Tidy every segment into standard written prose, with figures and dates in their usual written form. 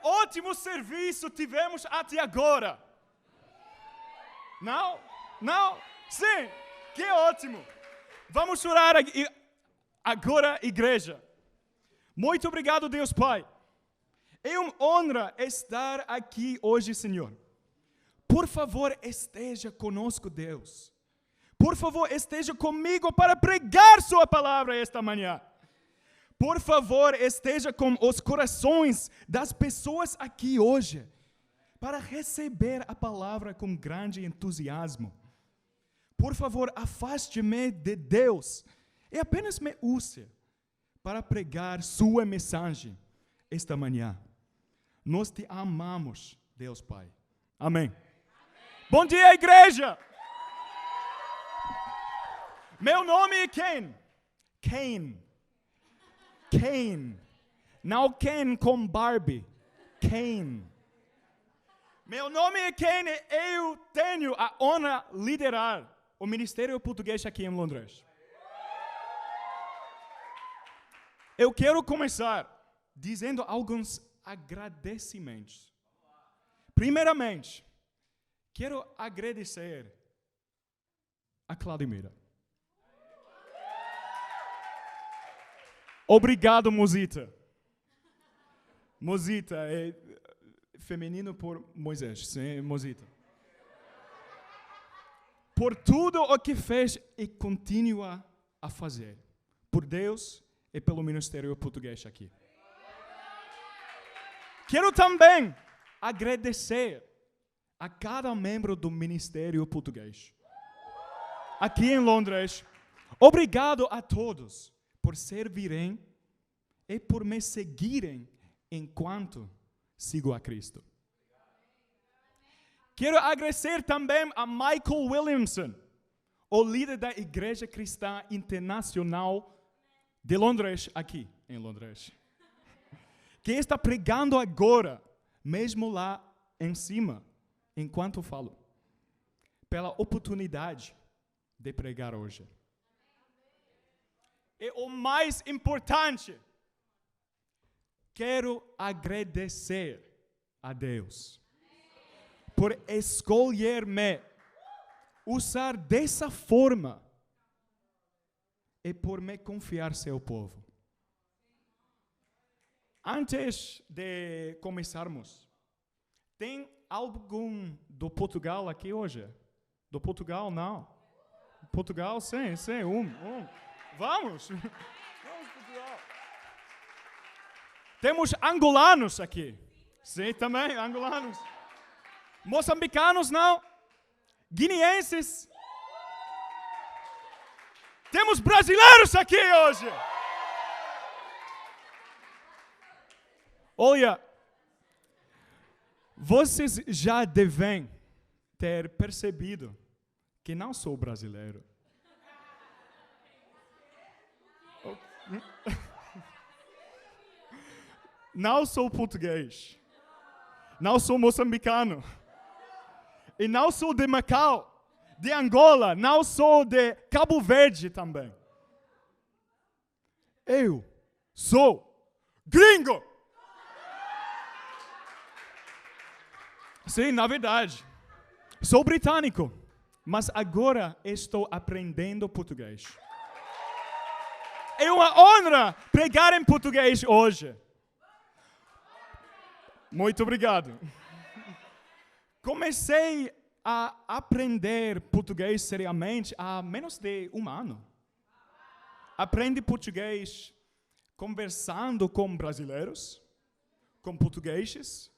ótimo serviço tivemos até agora. Não? Não? Sim, que ótimo. Vamos orar agora, igreja. Muito obrigado, Deus Pai. É uma honra estar aqui hoje, Senhor. Por favor, esteja conosco, Deus. Por favor, esteja comigo para pregar sua palavra esta manhã. Por favor, esteja com os corações das pessoas aqui hoje, para receber a palavra com grande entusiasmo. Por favor, afaste-me de Deus e apenas me use para pregar sua mensagem esta manhã. Nós te amamos, Deus Pai. Amém. Bom dia, igreja! Meu nome é Ken. Ken. Não Ken com Barbie. Ken. Meu nome é Ken e eu tenho a honra de liderar o Ministério Português aqui em Londres. Eu quero começar dizendo alguns agradecimentos. Primeiramente, quero agradecer a Claudemira. Obrigado, Mozita. Mozita é feminino por Moisés, sim, Mozita. Por tudo o que fez e continua a fazer. Por Deus e pelo Ministério Português aqui. Quero também agradecer a cada membro do Ministério Português. Aqui em Londres. Obrigado a todos por servirem e por me seguirem enquanto sigo a Cristo. Quero agradecer também a Michael Williamson, o líder da Igreja Cristã Internacional de Londres, aqui em Londres, que está pregando agora, mesmo lá em cima, enquanto falo, pela oportunidade de pregar hoje. E o mais importante, quero agradecer a Deus por escolher-me, usar dessa forma e por me confiar seu povo. Antes de começarmos, tem algum do Portugal aqui hoje? Do Portugal, não? Portugal, sim, Vamos! Vamos, Portugal! Temos angolanos aqui. Sim, também, angolanos. Moçambicanos, não? Guineenses. Temos brasileiros aqui hoje. Olha, vocês já devem ter percebido que não sou brasileiro. Não sou português. Não sou moçambicano. E não sou de Macau, de Angola. Não sou de Cabo Verde também. Eu sou gringo. Sim, na verdade. Sou britânico. Mas agora estou aprendendo português. É uma honra pregar em português hoje. Muito obrigado. Comecei a aprender português seriamente há menos de um ano. Aprendi português conversando com brasileiros, com portugueses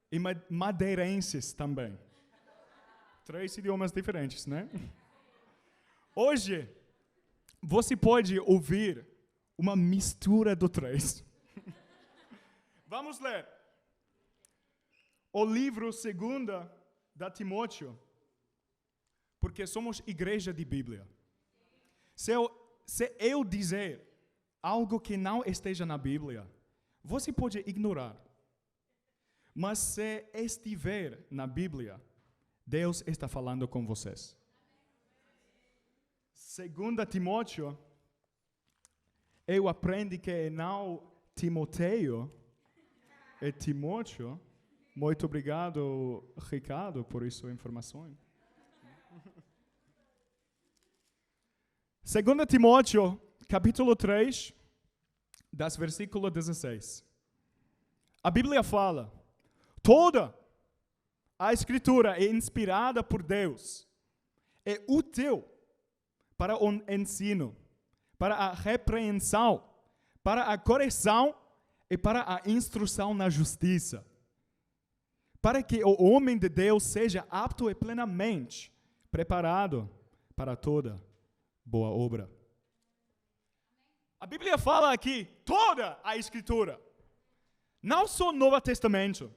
e madeirenses também. 3 idiomas diferentes, né? Hoje, você pode ouvir uma mistura do 3. Vamos ler. O livro 2 da Timóteo, porque somos igreja de Bíblia. Se eu dizer algo que não esteja na Bíblia, você pode ignorar. Mas se estiver na Bíblia, Deus está falando com vocês. 2 Timóteo, eu aprendi que não Timoteo, é Timóteo. Muito obrigado, Ricardo, por essa informação. 2 Timóteo, capítulo 3, das versículo 16. A Bíblia fala, toda a Escritura é inspirada por Deus, é útil para o ensino, para a repreensão, para a correção e para a instrução na justiça, para que o homem de Deus seja apto e plenamente preparado para toda boa obra. A Bíblia fala aqui toda a Escritura, não só o Novo Testamento,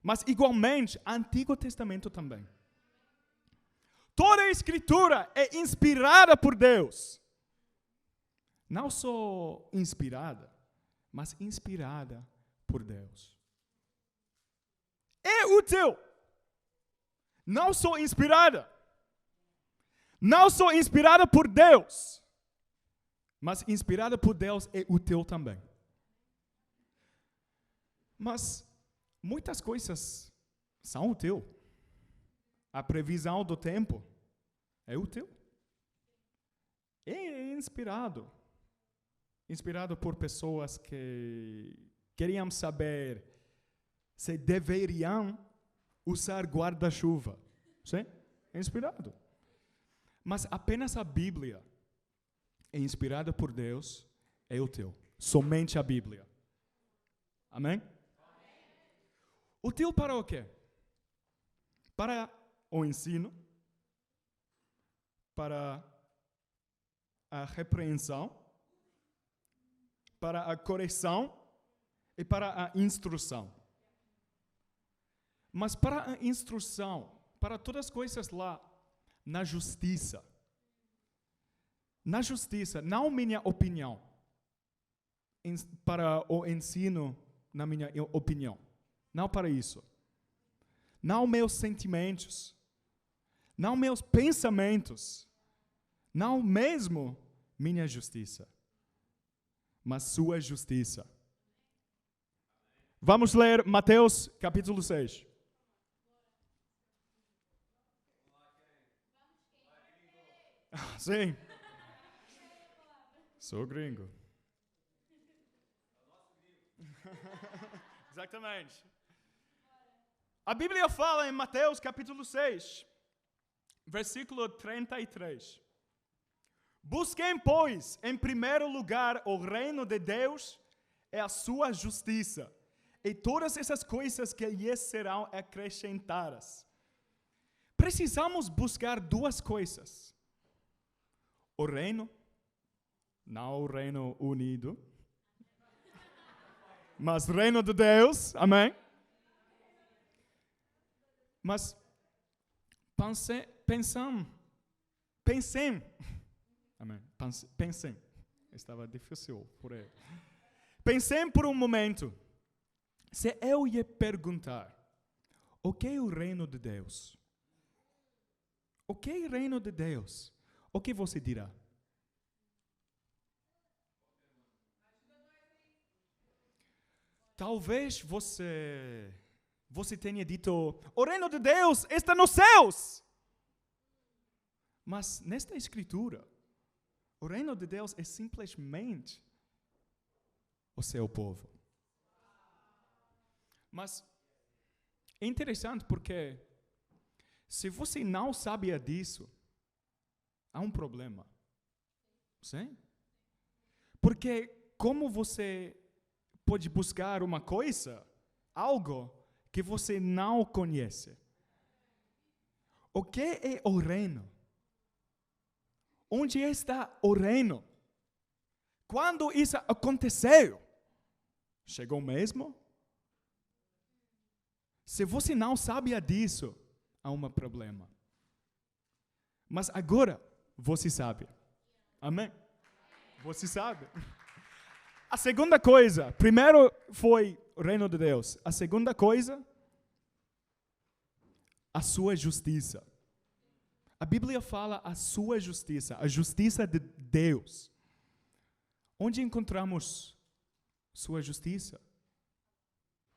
mas igualmente Antigo Testamento também. Toda a Escritura é inspirada por Deus. Não só inspirada, mas inspirada por Deus. É útil. Não só inspirada. Não só inspirada por Deus, mas inspirada por Deus é útil também. Mas muitas coisas são úteis. A previsão do tempo é útil. É inspirado. Inspirado por pessoas que queriam saber se deveriam usar guarda-chuva. Sim? É inspirado. Mas apenas a Bíblia é inspirada por Deus, é útil. Somente a Bíblia. Amém? Útil para o quê? Para o ensino, para a repreensão, para a correção e para a instrução. Mas para a instrução, para todas as coisas lá, na justiça. Na justiça, não minha opinião, para o ensino, na minha opinião. Não para isso. Não meus sentimentos. Não meus pensamentos. Não mesmo minha justiça. Mas sua justiça. Vamos ler Mateus capítulo 6. Sim. Sou gringo. Exatamente. A Bíblia fala em Mateus capítulo 6, versículo 33. Busquem, pois, em primeiro lugar o reino de Deus e a sua justiça, e todas essas coisas que lhes serão acrescentadas. Precisamos buscar duas coisas. O reino, não o Reino Unido, mas reino de Deus, amém? Mas pensem, amém? Pensem, estava difícil por aí. Pensem por um momento, se eu ia perguntar, o que é o reino de Deus? O que é o reino de Deus? O que você dirá? Talvez você tenha dito, o reino de Deus está nos céus. Mas nesta escritura, o reino de Deus é simplesmente o seu povo. Mas é interessante porque se você não sabia disso, há um problema. Sim? Porque como você pode buscar uma coisa, algo que você não conhece? O que é o reino? Onde está o reino? Quando isso aconteceu? Chegou mesmo? Se você não sabia disso, há um problema. Mas agora, você sabe. Amém? Você sabe. A segunda coisa, primeiro foi o reino de Deus. A segunda coisa, a sua justiça. A Bíblia fala a sua justiça, a justiça de Deus. Onde encontramos sua justiça?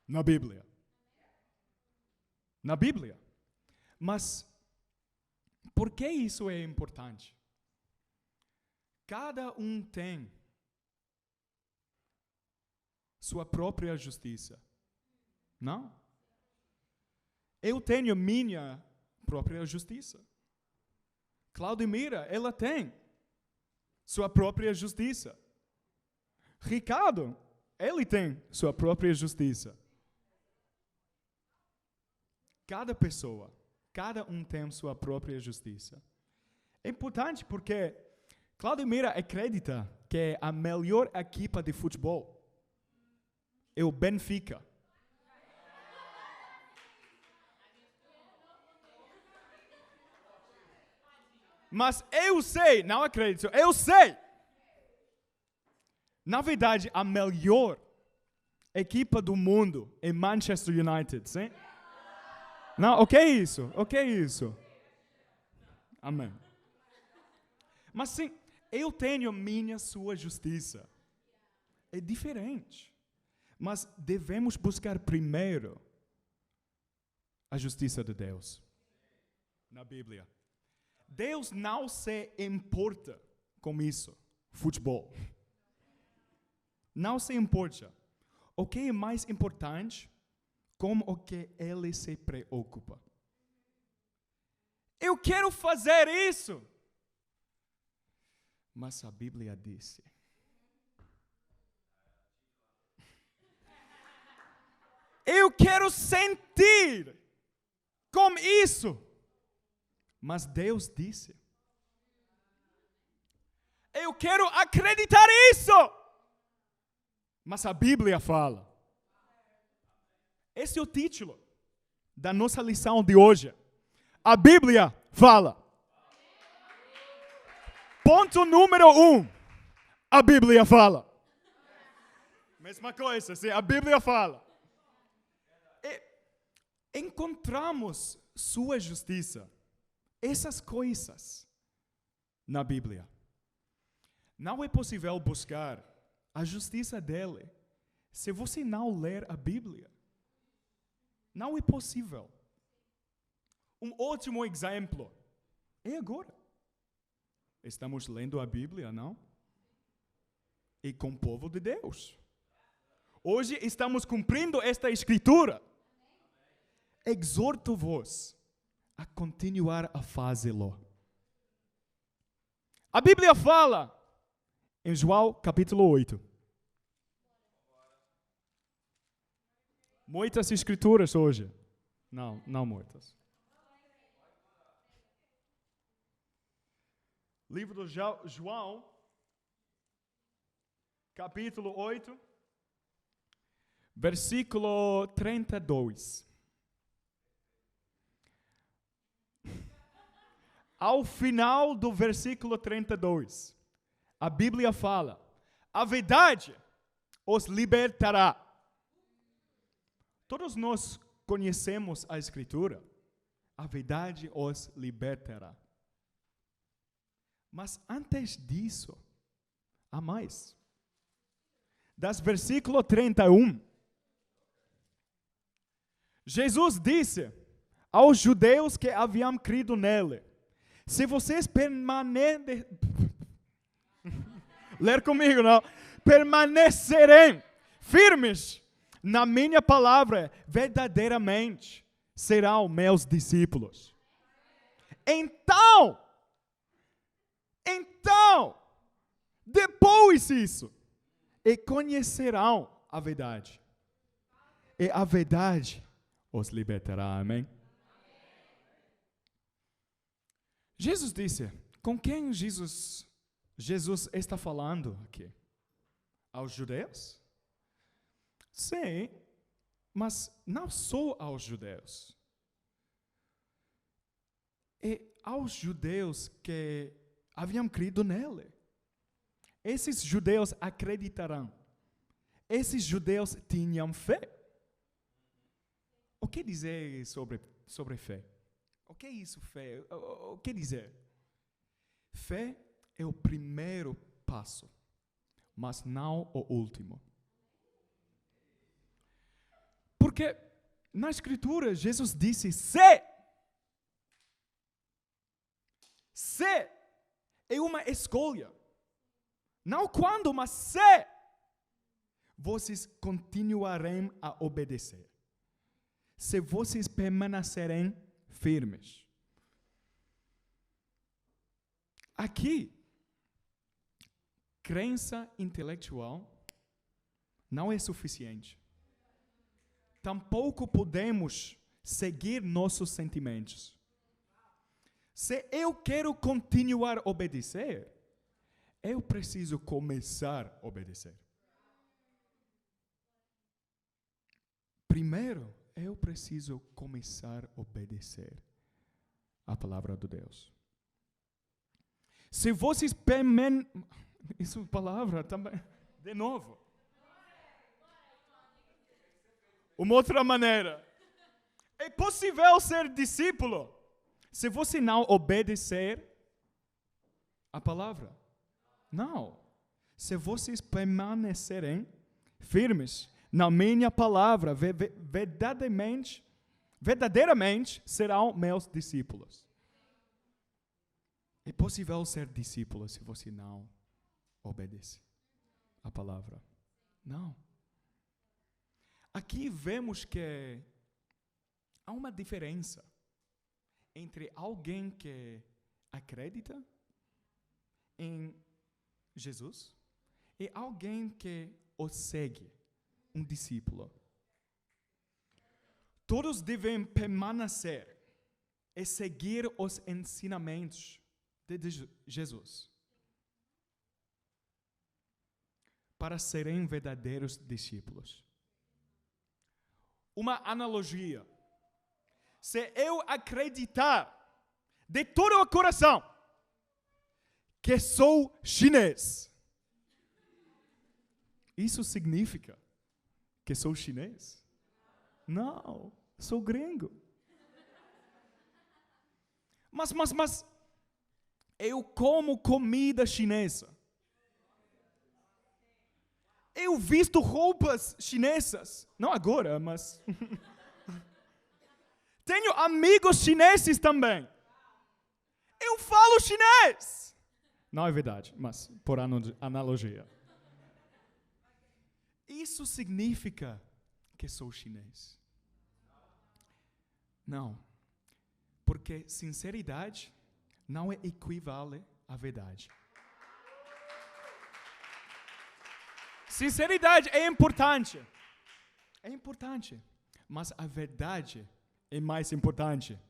Na Bíblia. Na Bíblia. Mas, por que isso é importante? Cada um tem sua própria justiça. Não? Eu tenho minha própria justiça. Claudemira, ela tem sua própria justiça. Ricardo, ele tem sua própria justiça. Cada pessoa, cada um tem sua própria justiça. É importante porque Claudemira acredita que a melhor equipa de futebol é o Benfica. Mas eu sei, não acredito, eu sei. Na verdade, a melhor equipa do mundo é Manchester United, sim? Não, o que é isso? O que é isso? Amém. Mas sim, eu tenho sua justiça. É diferente. Mas devemos buscar primeiro a justiça de Deus. Na Bíblia. Deus não se importa com isso, futebol. Não se importa. O que é mais importante, como o que ele se preocupa. Eu quero fazer isso. Mas a Bíblia disse. Eu quero sentir como isso. Mas Deus disse. Eu quero acreditar isso. Mas a Bíblia fala. Esse é o título da nossa lição de hoje. A Bíblia fala. Ponto número 1. A Bíblia fala. Mesma coisa, sim, a Bíblia fala. Encontramos sua justiça. Essas coisas na Bíblia. Não é possível buscar a justiça dele se você não ler a Bíblia. Não é possível. Um ótimo exemplo é agora. Estamos lendo a Bíblia, não? E com o povo de Deus. Hoje estamos cumprindo esta escritura. Exorto-vos a continuar a fazê-lo. A Bíblia fala em João capítulo 8. Muitas escrituras hoje. Não muitas. Livro de João, capítulo 8, versículo 32. Ao final do versículo 32, a Bíblia fala: a verdade os libertará. Todos nós conhecemos a Escritura. A verdade os libertará. Mas antes disso, há mais. Das versículo 31, Jesus disse aos judeus que haviam crido nele: se vocês permanecerem, ler comigo, não? Permanecerem firmes na minha palavra, verdadeiramente serão meus discípulos. Então, depois disso, e conhecerão a verdade. E a verdade os libertará. Amém? Jesus disse, com quem Jesus está falando aqui? Aos judeus? Sim, mas não só aos judeus. E aos judeus que haviam crido nele. Esses judeus acreditarão. Esses judeus tinham fé. O que dizer sobre fé? O que é isso, fé? O que dizer? Fé é o primeiro passo, mas não o último. Porque na Escritura, Jesus disse, se é uma escolha. Não quando, mas se vocês continuarem a obedecer. Se vocês permanecerem firmes. Aqui, crença intelectual não é suficiente. Tampouco podemos seguir nossos sentimentos. Se eu quero continuar a obedecer, eu preciso começar a obedecer. Primeiro, eu preciso começar a obedecer a palavra de Deus. Se vocês isso é palavra também. De novo. Uma outra maneira. É possível ser discípulo se você não obedecer a palavra. Não. Se vocês permanecerem firmes na minha palavra, verdadeiramente serão meus discípulos. É possível ser discípulo se você não obedece a palavra. Não. Aqui vemos que há uma diferença entre alguém que acredita em Jesus e alguém que o segue, um discípulo. Todos devem permanecer e seguir os ensinamentos de Jesus para serem verdadeiros discípulos. Uma analogia. Se eu acreditar de todo o coração que sou chinês, isso significa que sou chinês? Não, sou gringo. Mas eu como comida chinesa. Eu visto roupas chinesas. Não agora, mas... Tenho amigos chineses também. Eu falo chinês. Não é verdade, mas por analogia. Isso significa que sou chinês? Não. Porque sinceridade não é equivale à verdade. Sinceridade é importante. É importante. Mas a verdade é mais importante.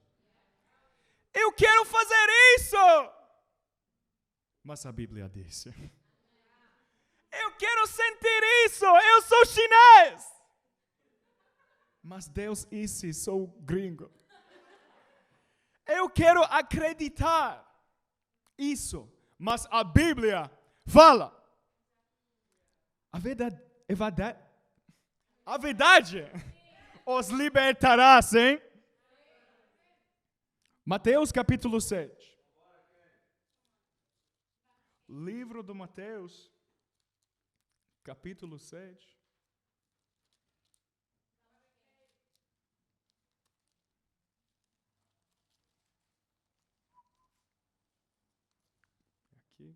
Eu quero fazer isso! Mas a Bíblia disse. Eu quero sentir isso! Eu sou chinês! Mas Deus disse, sou gringo. Eu quero acreditar isso. Mas a Bíblia fala. A verdade os libertará, sim? Mateus capítulo 7. Livro do Mateus, capítulo 7. Aqui.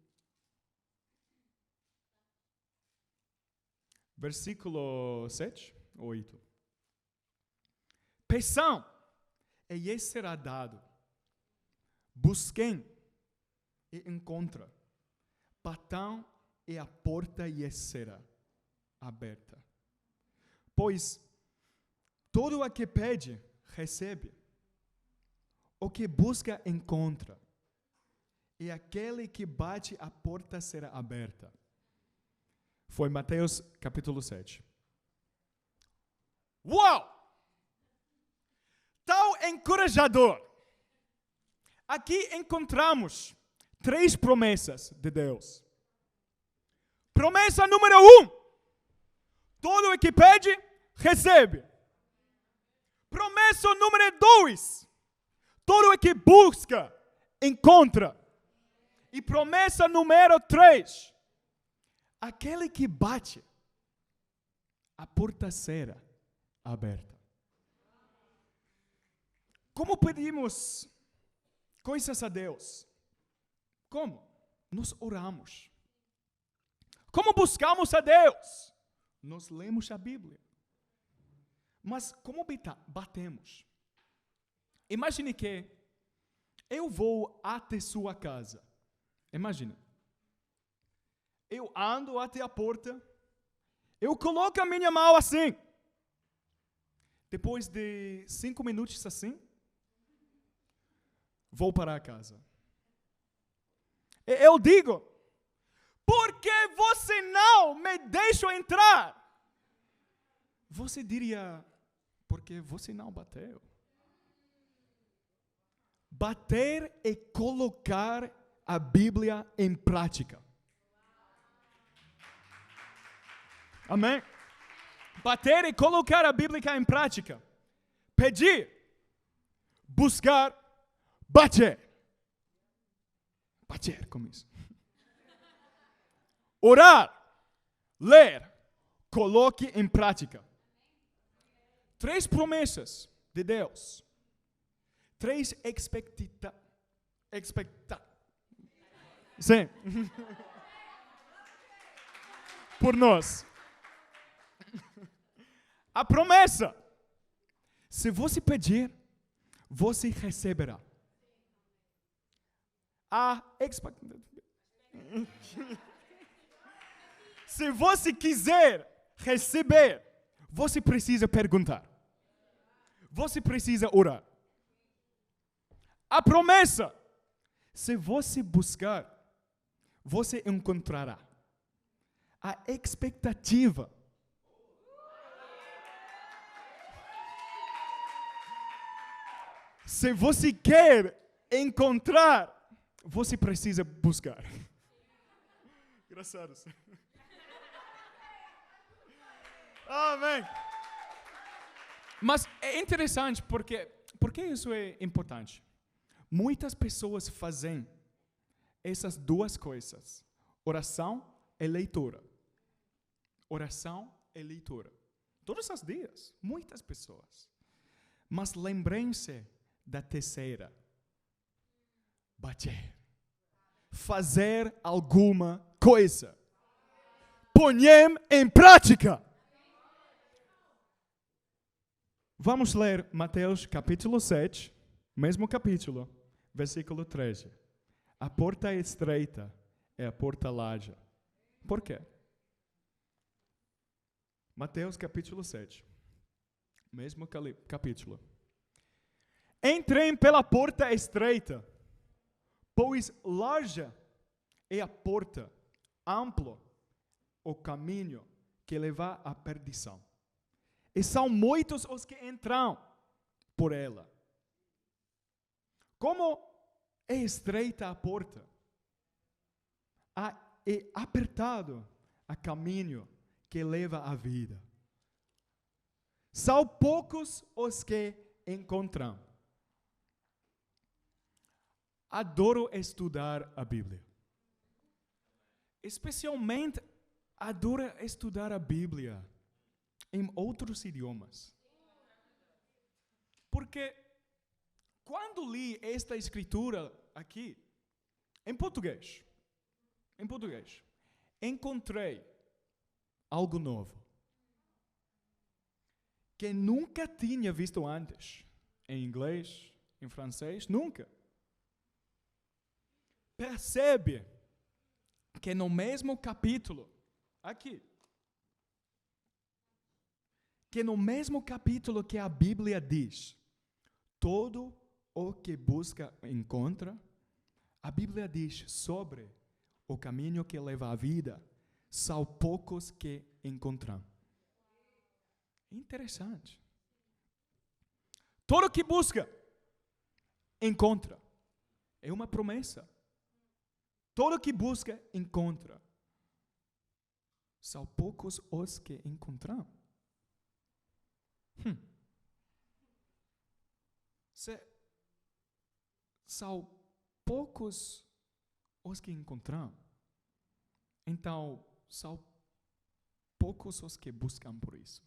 Versículo 7 ou 8. Peçam, e lhes será dado. Busquem, e encontrem. Batam, e a porta lhes será aberta. Pois todo o que pede, recebe. O que busca, encontra. E aquele que bate, a porta será aberta. Foi Mateus capítulo 7. Uau! Tão encorajador. Aqui encontramos 3 promessas de Deus. Promessa número 1. Todo o que pede, recebe. Promessa número 2. Todo o que busca, encontra. E promessa número 3. Aquele que bate, a porta será aberta. Como pedimos coisas a Deus? Como? Nós oramos. Como buscamos a Deus? Nós lemos a Bíblia. Mas como batemos? Imagine que eu vou até sua casa. Imagine. Eu ando até a porta. Eu coloco a minha mão assim. Depois de 5 minutos assim, vou para a casa. Eu digo, por que você não me deixa entrar? Você diria, porque você não bateu. Bater é colocar a Bíblia em prática. Amém? Bater é colocar a Bíblia em prática. Pedir, buscar, bater. Bater, como isso? Orar, ler, coloque em prática. 3 promessas de Deus. 3 Sim. Por nós. A promessa. Se você pedir, você receberá. Se você quiser receber, você precisa perguntar. Você precisa orar. A promessa. Se você buscar, você encontrará. A expectativa. Se você quer encontrar, você precisa buscar. Engraçado. Amém. Mas é interessante porque isso é importante. Muitas pessoas fazem essas 2 coisas. Oração e leitura. Oração e leitura. Todos os dias. Muitas pessoas. Mas lembrem-se da terceira. Bater. Fazer alguma coisa. Ponham em prática. Vamos ler Mateus capítulo 7, mesmo capítulo, versículo 13. A porta é estreita e a porta larga. Por quê? Mateus capítulo 7, mesmo capítulo. Entrem pela porta estreita, pois larga é a porta, amplo o caminho que leva à perdição. E são muitos os que entram por ela. Como é estreita a porta, é apertado o caminho que leva à vida. São poucos os que encontram. Adoro estudar a Bíblia. Especialmente, adoro estudar a Bíblia em outros idiomas. Porque quando li esta escritura aqui, em português, encontrei algo novo que nunca tinha visto antes, em inglês, em francês, nunca. Percebe que no mesmo capítulo, aqui, que no mesmo capítulo que a Bíblia diz, todo o que busca encontra, a Bíblia diz sobre o caminho que leva à vida, são poucos que encontram. Interessante. Todo que busca, encontra. É uma promessa. Todo que busca, encontra. São poucos os que encontram. São poucos os que encontram. Então, são poucos os que buscam por isso.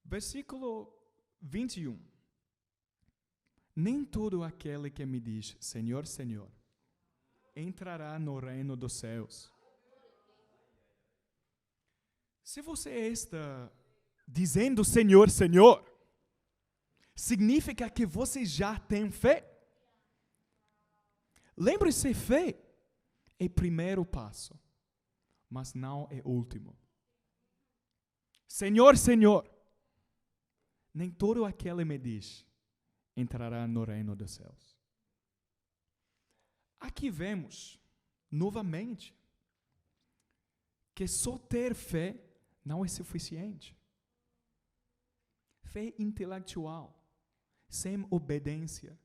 Versículo 21. Nem todo aquele que me diz, Senhor, Senhor, entrará no reino dos céus. Se você está dizendo Senhor, Senhor, significa que você já tem fé. Lembre-se, fé é o primeiro passo, mas não é o último. Senhor, Senhor, nem todo aquele me diz, entrará no reino dos céus. Aqui vemos, novamente, que só ter fé não é suficiente. Fé intelectual, sem obediência,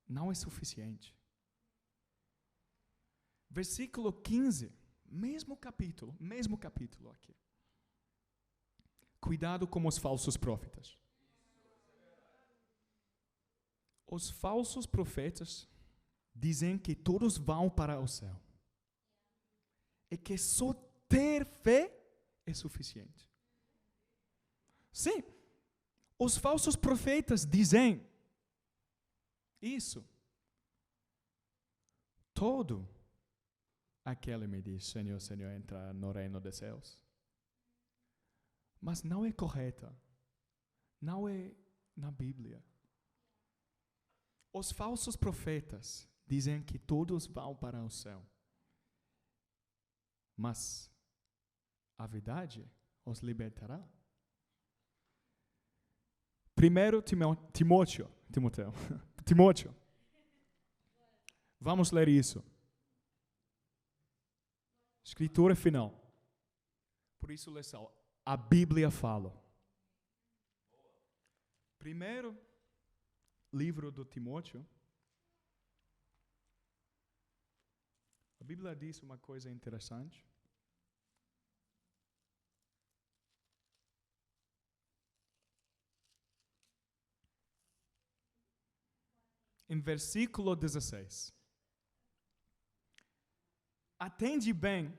não é suficiente. Versículo 15, mesmo capítulo aqui. Cuidado com os falsos profetas. Os falsos profetas dizem que todos vão para o céu. E que só ter fé é suficiente. Sim, os falsos profetas dizem isso. Todo aquele me diz, Senhor, Senhor, entra no reino dos céus. Mas não é correta. Não é na Bíblia. Os falsos profetas dizem que todos vão para o céu. Mas a verdade os libertará. 1 Timóteo. Vamos ler isso. Escritura final. Por isso, lição. A Bíblia fala. Primeiro livro do Timóteo. A Bíblia diz uma coisa interessante. Em versículo 16. Atende bem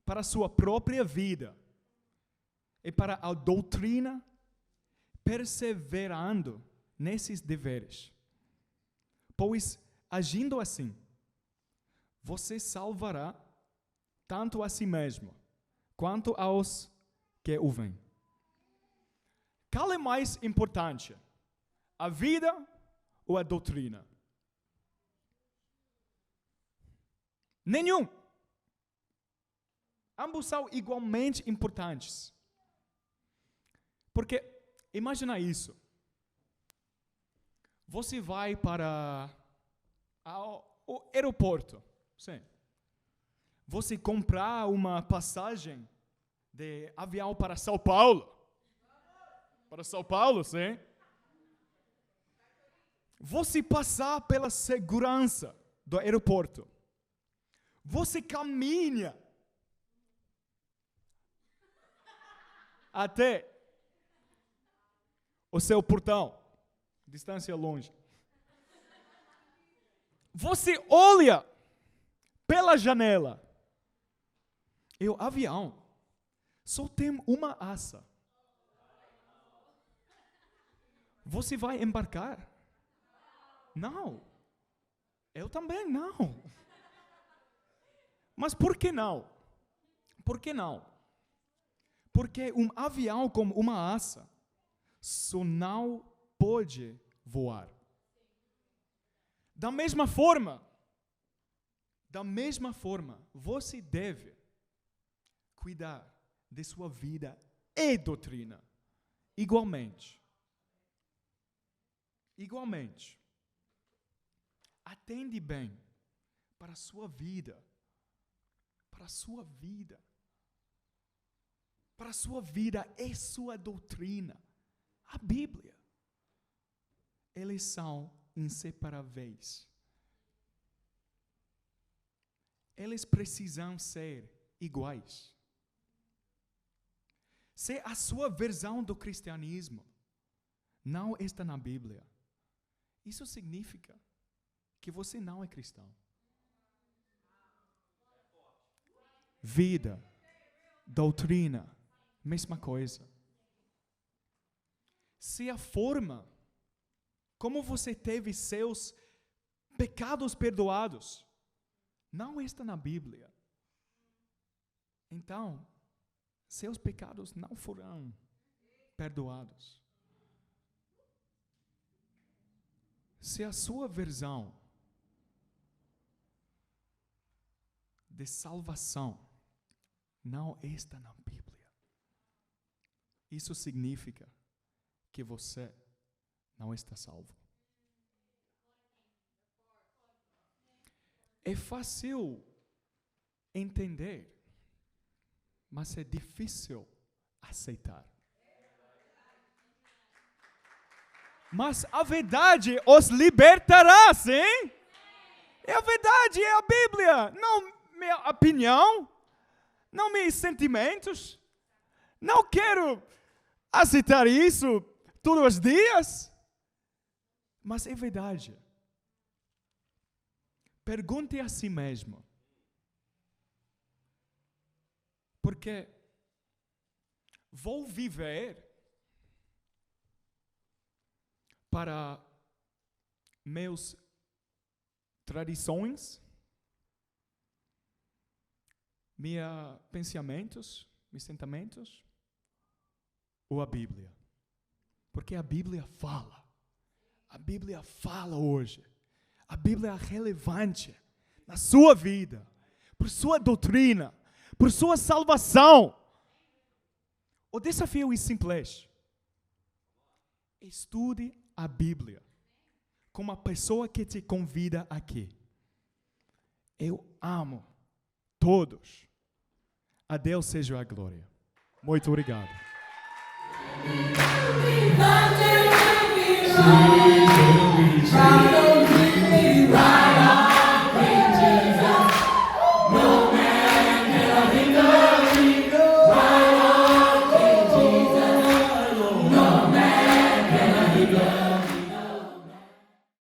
para a sua própria vida e para a doutrina, perseverando nesses deveres. Pois, agindo assim, você salvará tanto a si mesmo, quanto aos que o veem. Qual é mais importante? A vida ou a doutrina? Nenhum. Ambos são igualmente importantes. Porque, imagina isso. Você vai para o aeroporto. Sim. Você comprar uma passagem de avião para São Paulo. Para São Paulo, sim. Você passar pela segurança do aeroporto. Você caminha até o seu portão, distância longe. Você olha pela janela e o avião só tem uma asa. Você vai embarcar? Não. Eu também não. Mas por que não? Por que não? Porque um avião com uma asa só não pode voar. Da mesma forma, você deve cuidar de sua vida e doutrina. Igualmente. Atende bem para a sua vida. Para a sua vida. Para a sua vida e sua doutrina. A Bíblia. Eles são inseparáveis. Eles precisam ser iguais. Se a sua versão do cristianismo não está na Bíblia, isso significa que você não é cristão. Vida, doutrina, mesma coisa. se a forma como você teve seus pecados perdoados não está na Bíblia, então seus pecados não foram perdoados. Se a sua versão de salvação não está na Bíblia, isso significa que você não está salvo. É fácil entender, mas é difícil aceitar. Mas a verdade os libertará, sim? É a verdade, é a Bíblia. Não minha opinião, não meus sentimentos. Não quero aceitar isso todos os dias. Mas é verdade. Pergunte a si mesmo. Porque vou viver para meus tradições, meus pensamentos, meus sentimentos, ou a Bíblia? Porque a Bíblia fala. A Bíblia fala hoje. A Bíblia é relevante na sua vida, por sua doutrina, por sua salvação. O desafio é simples. Estude a Bíblia como a pessoa que te convida aqui. Eu amo todos. A Deus seja a glória. Muito obrigado. Sim.